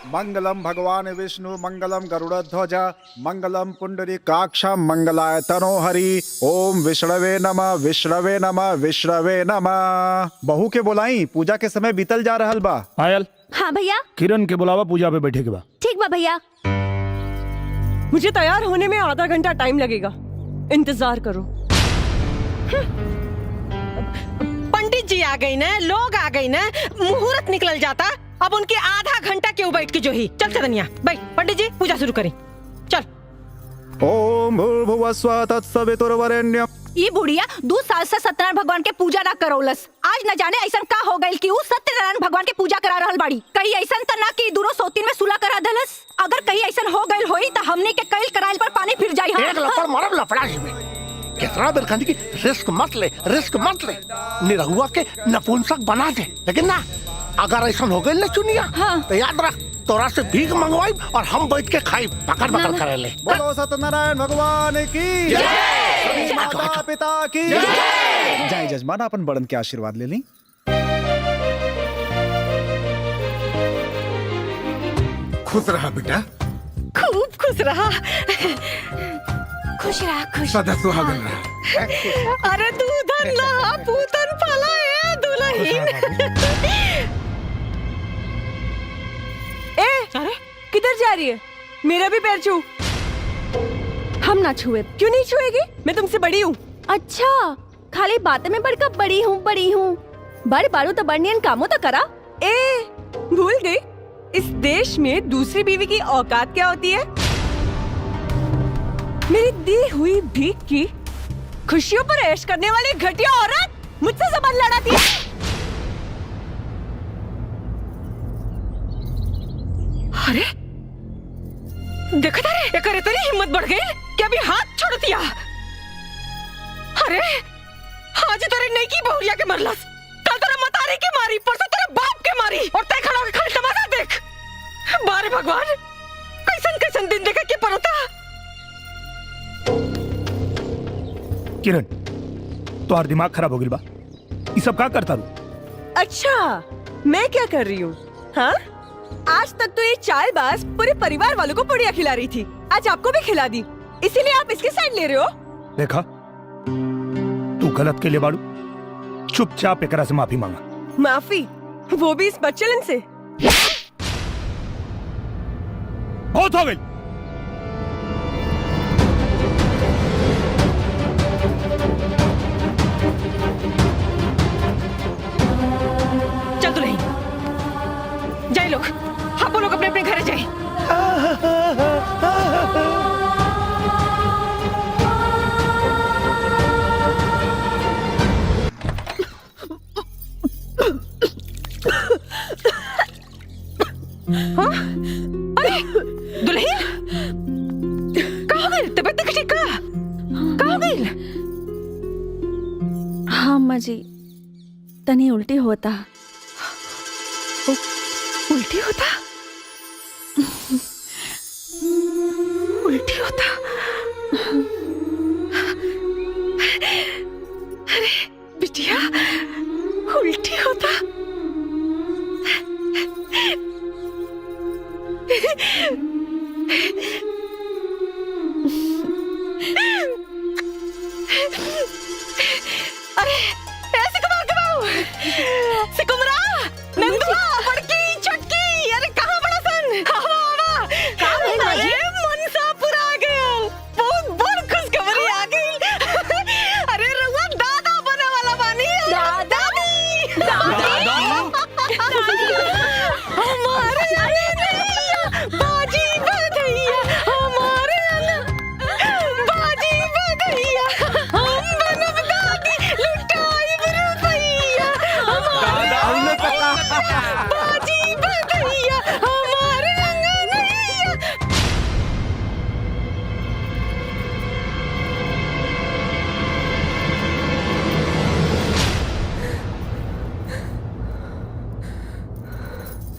मंगलम भगवान विष्णु मंगलम गरुड़ध्वज मंगलम पुंडरीकाक्षम मंगलाय तनोहरि। ओम विष्णवे नमः विष्णवे नमः विष्णवे नमः। बहू के बुलाई, पूजा के समय बीतल जा रहल बा। पायल, हाँ भैया। किरण के बुलावा, पूजा पे बैठे के बा। ठीक बा भैया। मुझे तैयार होने में आधा घंटा टाइम लगेगा, इंतजार करो। पंडित जी आ गई ना, लोग आ गई ना, मुहूर्त निकल जाता। अब उनके आधा घंटा क्यों बैठ के जो ही। चल चदनिया बैठ, पंडित जी पूजा शुरू करें। चल। ओम भूर्भुवस्वः तत्सवितुर्वरेण्यम्। ये बुढ़िया 2 साल से सत्यनारायण भगवान के पूजा ना करौलस। आज न जाने ऐसा का हो गइल कि उ सत्यनारायण भगवान के पूजा करा रहल बाड़ी। कहीं ऐसा त ना कि दोनों सोतिन में सुलह करा दलस। अगर कहीं ऐसा हो गइल होई त हमने के कइल कराइल पर पानी फिर जाई। एक लपड़ मारब लफड़ा जी में। कितना देर कहनी कि रिस्क मत ले, रिस्क मत ले, निरहुआ के नपुंसक बना दे। लेकिन ना, अगर ऐसा हो गई ना चुनिया, तो याद रख, तोरा से भीख मंगवाई और हम बैठ के खाई, पकड़ पकड़ करे ले। बोलो सत्यनारायण भगवान की जय, सभी माता पिता की जय। जय जजमान, अपन बड़न के आशीर्वाद ले ली। खुश रहा बेटा, खूब खुश रहा। खुश रहा, खुश। सदा सुहागन रहा। अरे तू धन लहा पूतन फला ए दुल्हन। अरे किधर जा रही है? मेरा भी पैर छू। हम ना छुए। क्यों नहीं छुएगी? मैं तुमसे बड़ी हूँ। अच्छा, खाली बातें में बढ़कर बड़ी हूँ बड़ी हूँ। बड़ बारू तो बड़नियन कामों तो करा। ए भूल गई, इस देश में दूसरी बीवी की औकात क्या होती है? मेरी दी हुई भीख की खुशियों पर ऐश करने वाली घटिया औरत मुझसे जबान लड़ाती है। अरे देखा था रे, करे तेरी हिम्मत बढ़ गई कि अभी हाथ छोड़ दिया। अरे आज तेरे नहीं की बहुरिया के मरलस, कल तेरे मतारी की मारी, परसों तेरे बाप के मारी, और तय खड़ा होकर खाली तमाशा देख। बारे भगवान, कैसन कैसन दिन देखे के पड़ता। किरण, तुम्हारा दिमाग खराब हो गया बा। ये सब क्या करता रू? अच्छा, मैं क्या कर रही हूँ? हाँ, आज तक तो ये चालबाज पूरे परिवार वालों को पुड़िया खिला रही थी, आज आपको भी खिला दी, इसीलिए आप इसकी साइड ले रहे हो। देखा, तू गलत के लिए बाड़ू, चुपचाप एकरा से माफी मांगा। माफी? वो भी इस बच्चलन से? बहुत हो गई। चल दुल्हन, जाए लोग, आप लोग अपने अपने घर जाए। हाँ? अरे दुल्हन, कहाँ हो गई? तबीयत नहीं ठीक? कहाँ हो गई? हाँ अम्मा जी, तनी उल्टी होता। उल्टी होता? उल्टी होता? अरे बिटिया, उल्टी होता? अरे सिकुमरा कबाऊ, सिकुमरा, नंदुआ, बड़की, छोटकी, अरे कहाँ बड़ा सन? आवा, अरे मनसापुर आ गया, बहुत बड़ खुशखबरी आ गई। अरे रउआ दादा बने वाला बानी। दादा हमारे बाजी बधैया, हमारे बाजी बधैया, हम बनब दादी, लुटाई रुपैया, हमारे बाजी बधैया, हमारे अंगनैया।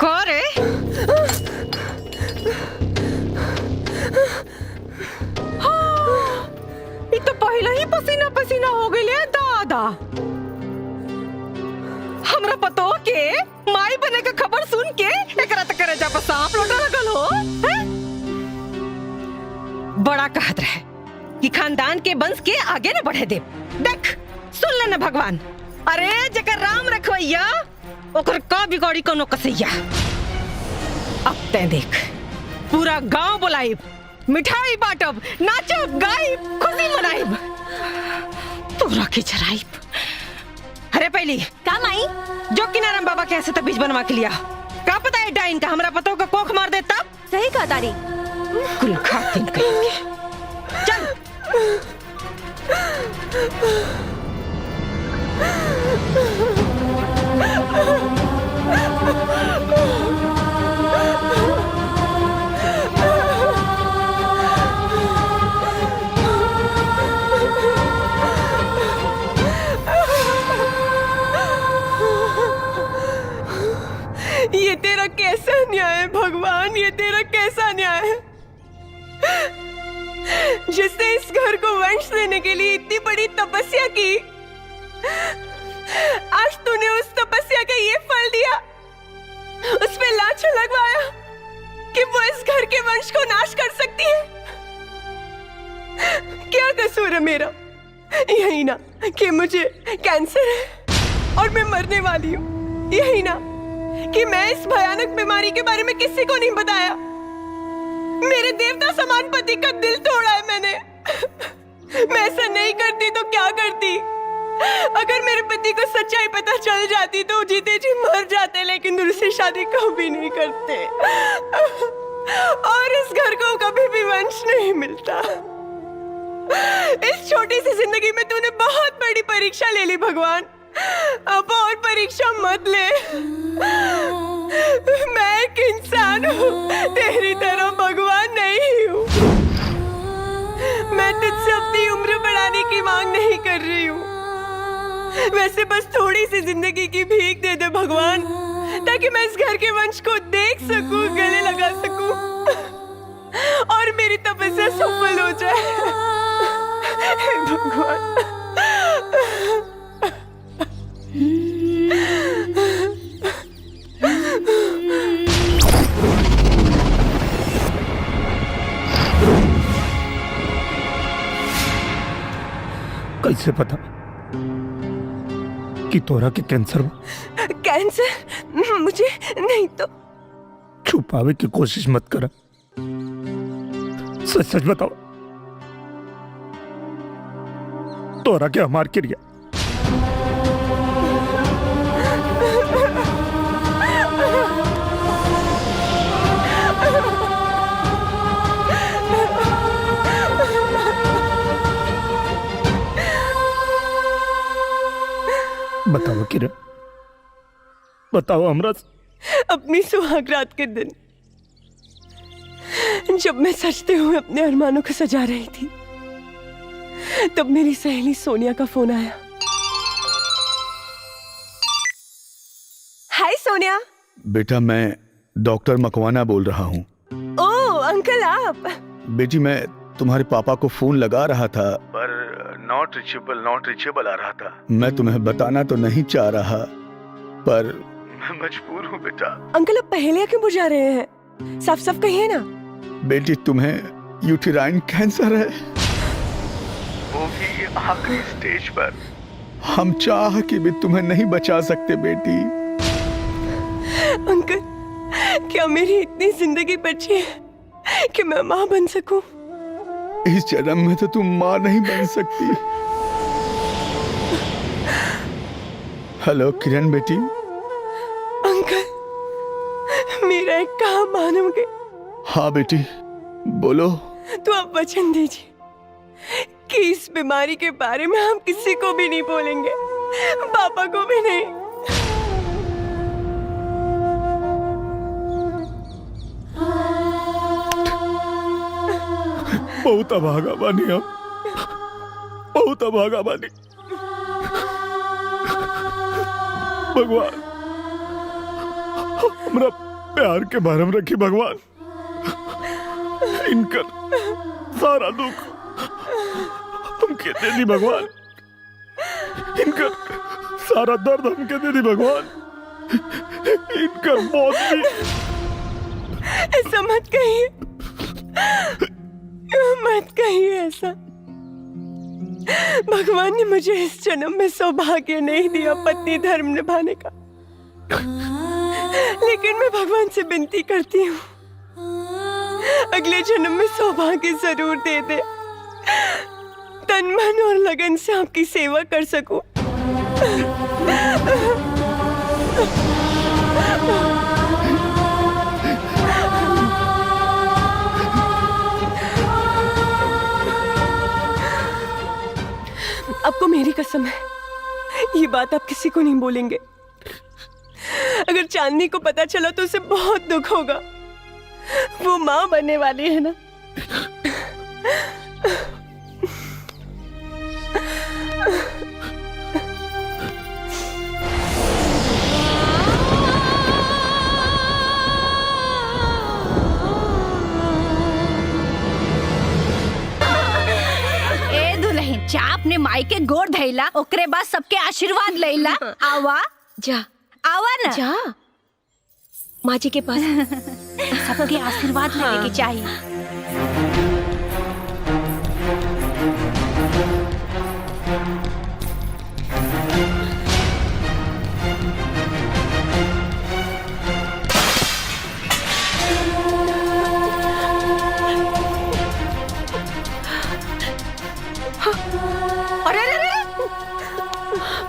करे ये तो पहले ही पसीना पसीना हो गई ले दादा। हमरा पतो के माई बने का खबर सुन के एकरा तक करे जा बसा। बाप लौटा लगल हो हैं? बड़ा कहत रहे कि खानदान के वंश के आगे न बढ़े दे। देख सुन ले न भगवान, अरे जकर राम रखवैया ओकर का बिगड़ी कोनो कसैया। अब ते देख पूरा गांव बुलाइब, मिठाई बांटब, नाचब गाइब, खुशी मनाइब, तोरा के चराइब। अरे पहली काम आई जो किनारम बाबा के ऐसे बीज बनवा के लिया। का पता है डाइन का हमरा पतों का कोख मार दे तब। सही कहा तारी। कुल खातिन कहेंगे। चल ये तेरा कैसा न्याय है भगवान, ये तेरा कैसा न्याय है जिसने इस घर को वंश देने के लिए इतनी बड़ी तपस्या की। आज तूने उस तपस्या का ये फल दिया, उस पे लांछन लगवाया कि वो इस घर के वंश को नाश कर सकती है। क्या कसूर है मेरा? यही ना कि मुझे कैंसर है और मैं मरने वाली हूँ, यही ना कि मैं इस भयानक बीमारी के बारे में किसी को नहीं बताया। मेरे देवता समान पति का दिल तोड़ा है मैंने। मैं ऐसा नहीं करती तो क्या करती? अगर मेरे पति को सच्चाई पता चल जाती तो जीते जी मर जाते, लेकिन दूसरी शादी कभी नहीं करते और इस घर को कभी भी वंश नहीं मिलता। इस छोटी सी जिंदगी में तूने बहुत बड़ी परीक्षा ले ली भगवान, अब और परीक्षा मत ले। मैं एक इंसान हूँ, तेरी तरह भगवान नहीं हूँ। मैं तुझसे अपनी उम्र बढ़ाने की मांग नहीं कर रही हूँ, वैसे बस थोड़ी सी जिंदगी की भीख दे दे भगवान, ताकि मैं इस घर के वंश को देख सकूं, गले लगा सकूं और मेरी तपस्या सफल हो जाए। भगवान कैसे पता कि तोरा के कैंसर हुआ? कैंसर मुझे नहीं तो। छुपावे की कोशिश मत करा, सच सच बताओ, तोरा के हमार क्रिया। बताओ किरण, बताओ हमरा। अपनी सुहाग रात के दिन जब मैं सजते हुए अपने अरमानों को सजा रही थी, तब मेरी सहेली सोनिया का फोन आया। हाय सोनिया। बेटा मैं डॉक्टर मकवाना बोल रहा हूँ। ओह अंकल आप। बेटी मैं तुम्हारे पापा को फोन लगा रहा था पर नॉट रिचेबल आ रहा था। मैं तुम्हें बताना तो नहीं चाह रहा पर मैं मजबूर हूँ बेटा। अंकल आप पहेलियां क्यों बुझा रहे हैं? साफ साफ कहिए ना। बेटी तुम्हें यूटेराइन कैंसर है, वो भी आखिरी स्टेज पर। हम चाह के भी तुम्हें नहीं बचा सकते बेटी। अंकल क्या मेरी इतनी जिंदगी बची है कि मैं माँ बन सकूं? इस जन्म में तो तुम माँ नहीं बन सकती। हेलो किरण बेटी। अंकल मेरा एक काम मानोगे? हाँ बेटी बोलो। तो आप वचन दीजिए कि इस बीमारी के बारे में हम किसी को भी नहीं बोलेंगे, पापा को भी नहीं। बहुत अभागा बानी हम, बहुत अभागा बानी। भगवान हमरा प्यार के भरम रखी भगवान। इनकर सारा दुख हमके दे दी भगवान, इनकर सारा दर्द हमके दे दी भगवान, इनकर मौत भी ऐसा मत कहिए, मत कहिए ऐसा। भगवान ने मुझे इस जन्म में सौभाग्य नहीं दिया पत्नी धर्म निभाने का, लेकिन मैं भगवान से विनती करती हूँ अगले जन्म में सौभाग्य जरूर दे दे, तन मन और लगन से आपकी सेवा कर सकूं। आपको मेरी कसम है, ये बात आप किसी को नहीं बोलेंगे। अगर चांदनी को पता चला तो उसे बहुत दुख होगा। वो माँ बनने वाली है ना। चाप ने माई के गोड़ धैला, ओकरे बाद सबके आशीर्वाद लैला। आवा जा, आवा ना जा माँ जी के पास। सबके आशीर्वाद लेने की चाहिए।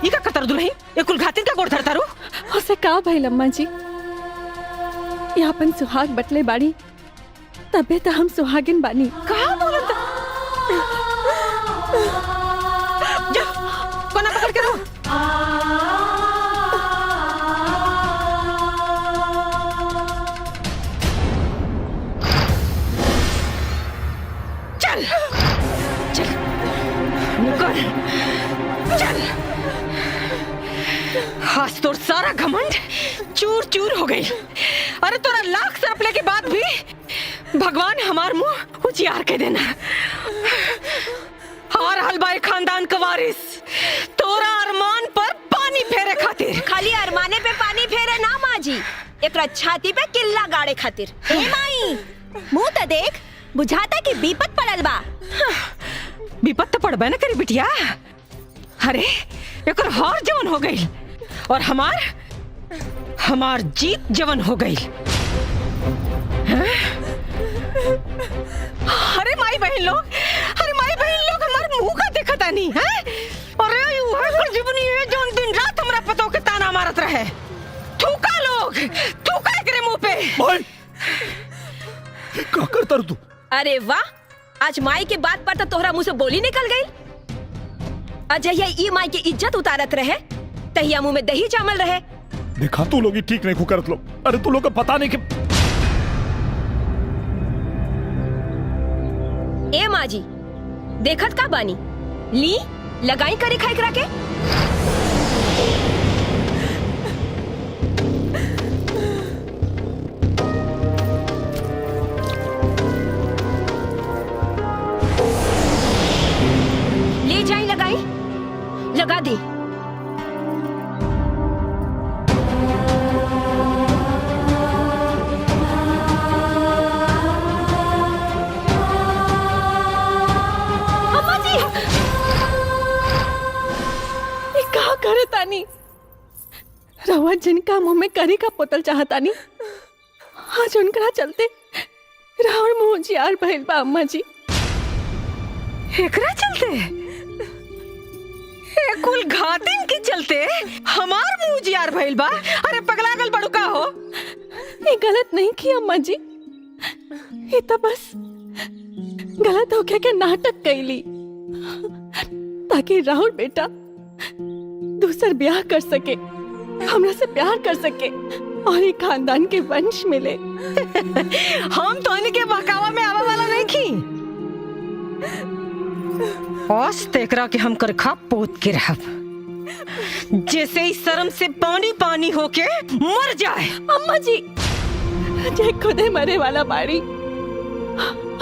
ये क्या करता दुल्हन? ये कुल घातिन का गोड़ धरता रू? उसे का भाई अम्मा जी, ये अपन सुहाग बटले बाड़ी, तबे तो हम सुहागिन बानी। कहाँ बोलता? जा, कोना पकड़ के रो। चल, चल, निकल, चल। आज तोर सारा घमंड चूर चूर हो गई। अरे तोरा लाख सरपले के बाद भी भगवान हमार मुंह उजियार के देना। हार हलबाई खानदान का वारिस तोरा अरमान पर पानी फेरे खातिर। खाली अरमाने पे पानी फेरे ना माँ जी, एकरा छाती पे किल्ला गाड़े खातिर। ए माई, मुंह तो देख, बुझाता कि विपत पड़ल बा। विपत तो पड़बे न करी बिटिया। अरे एकर हार जवन हो गई और हमार जीत जवन हो गई। अरे माई बहन लोग, हमार मुंह का देखता नहीं है। अरे वह जीवनी है जो दिन रात हमरा पतो के ताना मारत रहे। थूका लोग, थूका एकरे मुंह पे। भाई का करता रू तू? अरे वाह, आज माई के बात पर तो तोहरा मुंह से बोली निकल गई। अजय ई माई की इज्जत उतारत रहे, तहिया मुंह में दही जामल रहे। देखा तू लोग ही ठीक नहीं करत लोग। अरे तू लोग का पता नहीं कि ए माँ जी, देखत का बानी, ली लगाई करे खाई करा के। ले जाई लगाई, लगा दी। करे तानी रवा जिनका मुंह में करी का पोतल चाहतानी, आज उनकरा चलते रावण मुंह जियार भइल बा। अम्मा जी एकरा चलते, ए कुल घातिन के चलते हमार मुंह जियार भइल बा। अरे पगलागल बड़ू का हो? ये गलत नहीं की अम्मा जी, ये तो बस गलत होके के नाटक कैली ताकि राहुल बेटा दूसर ब्याह कर सके, हमरा से प्यार कर सके और एक खानदान के वंश मिले। हम तो इनके बहकावा में आवा वाला नहीं की। औस तेकरा के हम कर खा पोत के रहब, जैसे ही शर्म से पानी पानी होके मर जाए। अम्मा जी जे खुदे मरे वाला बाड़ी,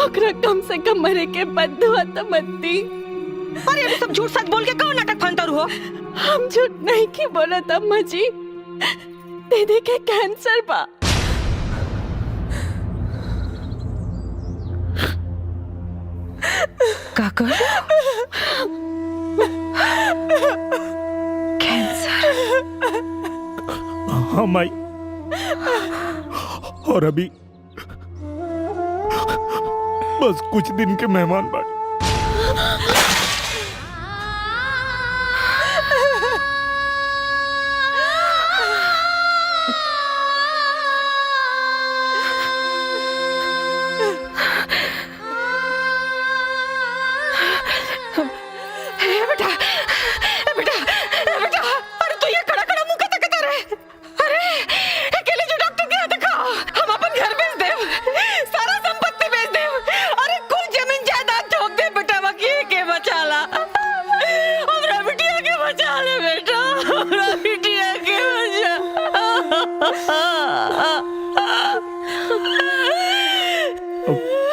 ओकरा कम से कम मरे के बदुआ तो मत दी। अरे अभी सब झूठ सच बोल के कौन नाटक फंतर हो? हम झूठ नहीं की बोलत अम्मा जी, दीदी के कैंसर बा। कर हाँ माई, और अभी बस कुछ दिन के मेहमान बाकी।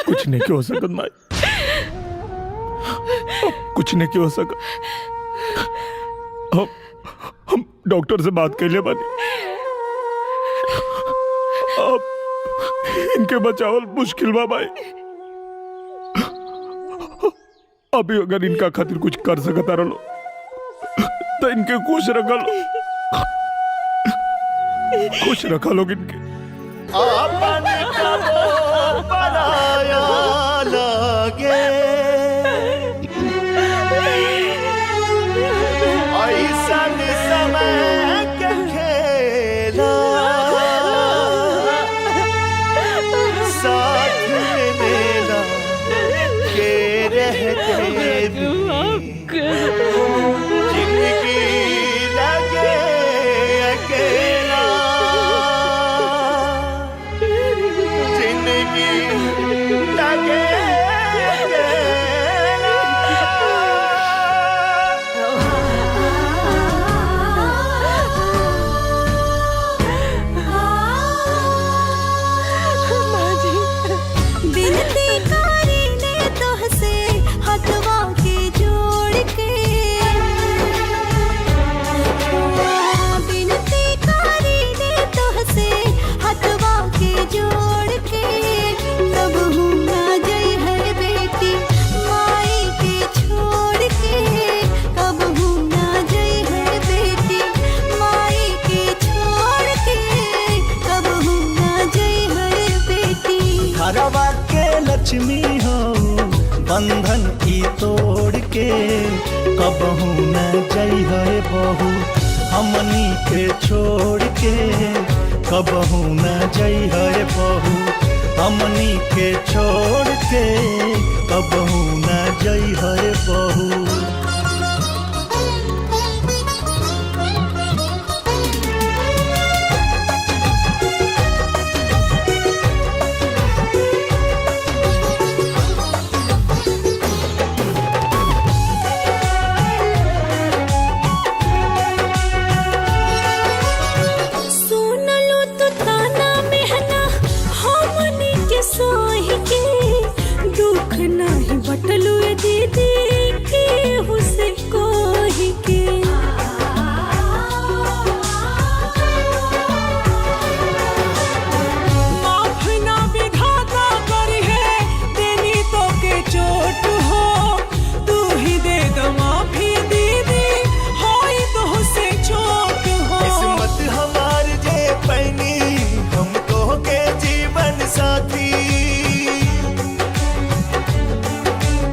कुछ नहीं क्यों हो सकत माई, कुछ नहीं क्यों हो सकत। हम डॉक्टर से बात कर ले बानी, अब इनके बचावल मुश्किल बा भाई। अभी अगर इनका खातिर कुछ कर सकता रहो तो इनके खुश रखा लो, खुश रखा लोग इनके। बनाया लगे ऐसन समय के खेला साथ में मेला के रहते जिंदगी लगे अकेला लगे लक्ष्मी हो बंधन की तोड़ के कबहू न जई है बहू हमनी के छोड़ के कबहू न जई है बहू हमनी के छोड़ के कबहू न जई है बहू।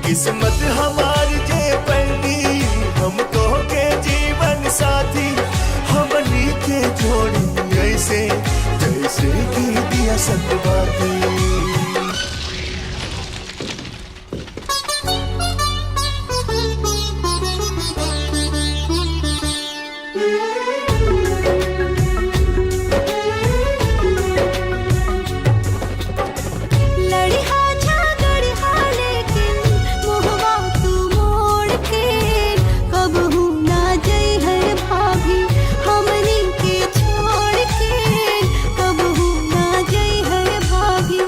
किस्मत हमारी जे पहली हमको के जीवन साथी हमनी के जोड़ी ऐसे जैसे की दिया सतबाती। हमनी के छोड़ के कबहू ना जई है भाभी।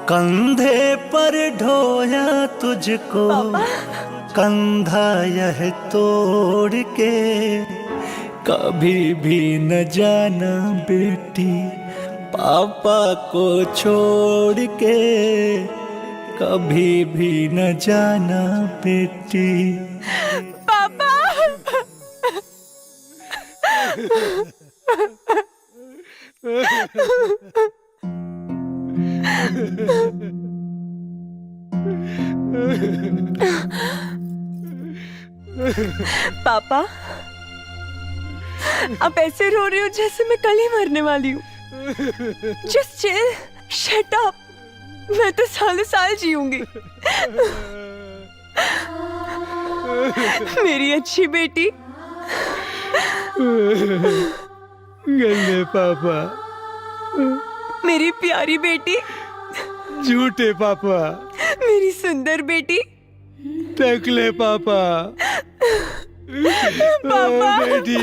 कंधे पर ढोया तुझको कंधा यह तोड़ के, कभी भी न जाना बेटी पापा को छोड़ के, कभी भी न जाना बेटी। पापा पापा आप ऐसे रो रहे हो जैसे मैं कल ही मरने वाली हूँ। जस्ट चिल, शट अप, मैं तो सालों साल जीऊंगी। मेरी अच्छी बेटी। गंदे पापा, मेरी प्यारी बेटी। झूठे पापा, मेरी सुंदर बेटी। टकले पापा, पापा बेटी।